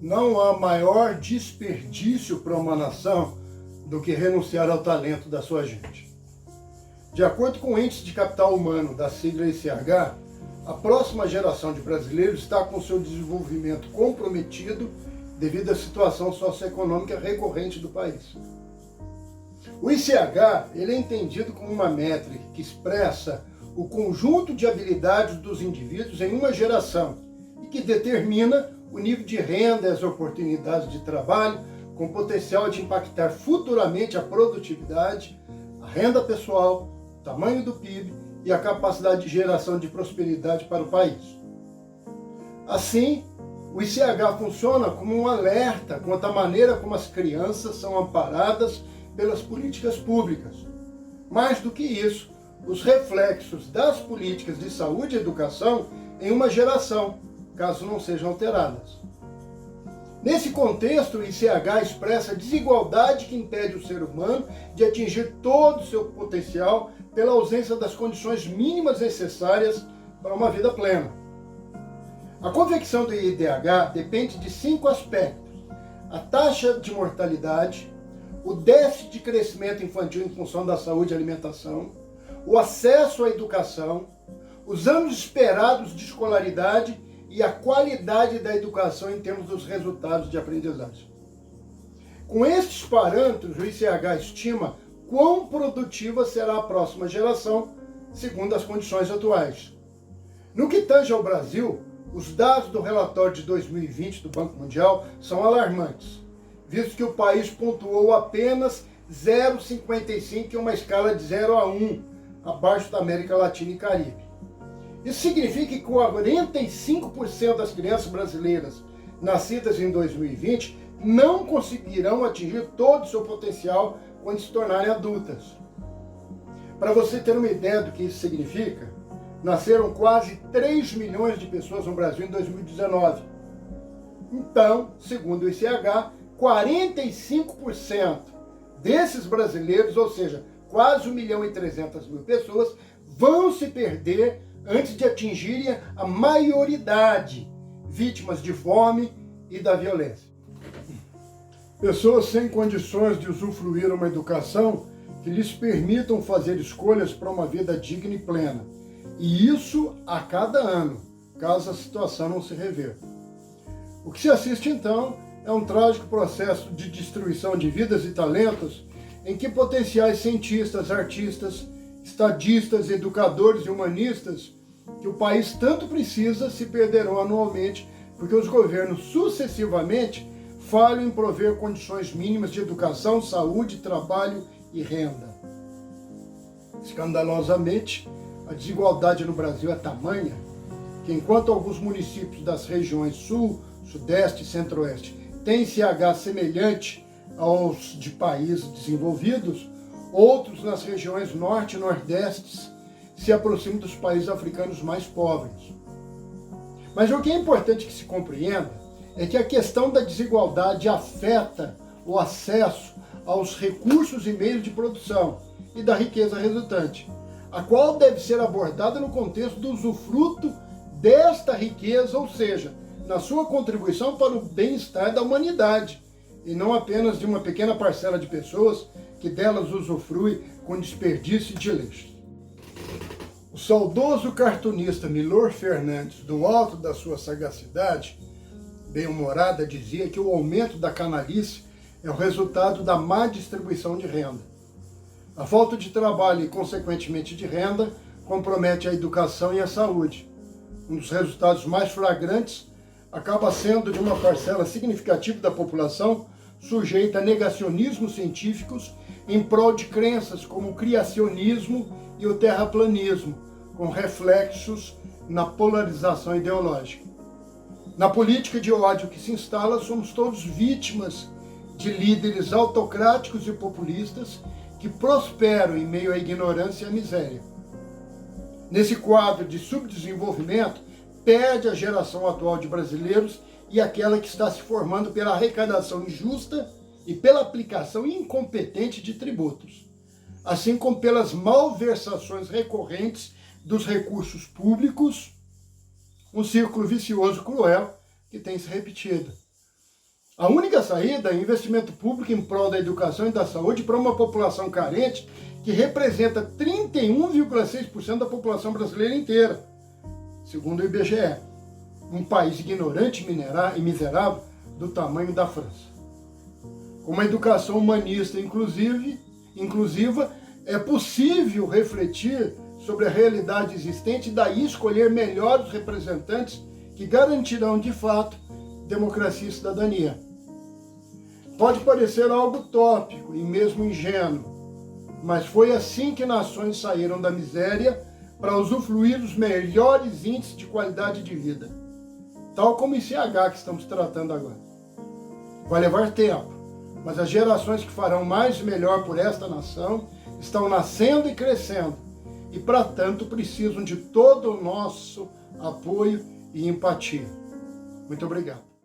Não há maior desperdício para uma nação do que renunciar ao talento da sua gente. De acordo com o Índice de Capital Humano da sigla ICH, a próxima geração de brasileiros está com seu desenvolvimento comprometido devido à situação socioeconômica recorrente do país. O ICH ele é entendido como uma métrica que expressa o conjunto de habilidades dos indivíduos em uma geração e que determina o nível de renda e as oportunidades de trabalho com potencial de impactar futuramente a produtividade, a renda pessoal, o tamanho do PIB e a capacidade de geração de prosperidade para o país. Assim, o ICH funciona como um alerta quanto à maneira como as crianças são amparadas pelas políticas públicas. Mais do que isso, os reflexos das políticas de saúde e educação em uma geração, caso não sejam alteradas. Nesse contexto, o ICH expressa a desigualdade que impede o ser humano de atingir todo o seu potencial pela ausência das condições mínimas necessárias para uma vida plena. A confecção do IDH depende de 5 aspectos: a taxa de mortalidade, o déficit de crescimento infantil em função da saúde e alimentação, o acesso à educação, os anos esperados de escolaridade e a qualidade da educação em termos dos resultados de aprendizagem. Com estes parâmetros, o ICH estima quão produtiva será a próxima geração, segundo as condições atuais. No que tange ao Brasil, os dados do relatório de 2020 do Banco Mundial são alarmantes, visto que o país pontuou apenas 0,55 em uma escala de 0 a 1, abaixo da América Latina e Caribe. Isso significa que 45% das crianças brasileiras nascidas em 2020 não conseguirão atingir todo o seu potencial quando se tornarem adultas. Para você ter uma ideia do que isso significa, nasceram quase 3 milhões de pessoas no Brasil em 2019. Então, segundo o ICH, 45% desses brasileiros, ou seja, quase 1.300.000 pessoas, vão se perder antes de atingirem a maioridade, vítimas de fome e da violência. Pessoas sem condições de usufruir uma educação que lhes permitam fazer escolhas para uma vida digna e plena. E isso a cada ano, caso a situação não se reverta. O que se assiste, então, é um trágico processo de destruição de vidas e talentos em que potenciais cientistas, artistas, estadistas, educadores e humanistas que o país tanto precisa se perderão anualmente porque os governos sucessivamente falham em prover condições mínimas de educação, saúde, trabalho e renda. Escandalosamente, a desigualdade no Brasil é tamanha que, enquanto alguns municípios das regiões Sul, Sudeste e Centro-Oeste têm ICH semelhante aos de países desenvolvidos, outros nas regiões Norte e Nordeste se aproximam dos países africanos mais pobres. Mas o que é importante que se compreenda é que a questão da desigualdade afeta o acesso aos recursos e meios de produção e da riqueza resultante, a qual deve ser abordada no contexto do usufruto desta riqueza, ou seja, na sua contribuição para o bem-estar da humanidade, e não apenas de uma pequena parcela de pessoas que delas usufrui com desperdício de lixo. O saudoso cartunista Milor Fernandes, do alto da sua sagacidade bem-humorada, dizia que o aumento da canalice é o resultado da má distribuição de renda. A falta de trabalho e, consequentemente, de renda compromete a educação e a saúde. Um dos resultados mais flagrantes acaba sendo de uma parcela significativa da população sujeita a negacionismos científicos em prol de crenças como o criacionismo e o terraplanismo, com reflexos na polarização ideológica. Na política de ódio que se instala, somos todos vítimas de líderes autocráticos e populistas que prosperam em meio à ignorância e à miséria. Nesse quadro de subdesenvolvimento, perde a geração atual de brasileiros e aquela que está se formando pela arrecadação injusta e pela aplicação incompetente de tributos, assim como pelas malversações recorrentes dos recursos públicos, um círculo vicioso cruel que tem se repetido. A única saída é investimento público em prol da educação e da saúde para uma população carente que representa 31,6% da população brasileira inteira, segundo o IBGE. Um país ignorante e miserável do tamanho da França. Com uma educação humanista inclusiva, é possível refletir sobre a realidade existente e daí escolher melhores representantes que garantirão, de fato, democracia e cidadania. Pode parecer algo utópico e mesmo ingênuo, mas foi assim que nações saíram da miséria para usufruir dos melhores índices de qualidade de vida, tal como o ICH que estamos tratando agora. Vai levar tempo, mas as gerações que farão mais e melhor por esta nação estão nascendo e crescendo, e para tanto precisam de todo o nosso apoio e empatia. Muito obrigado.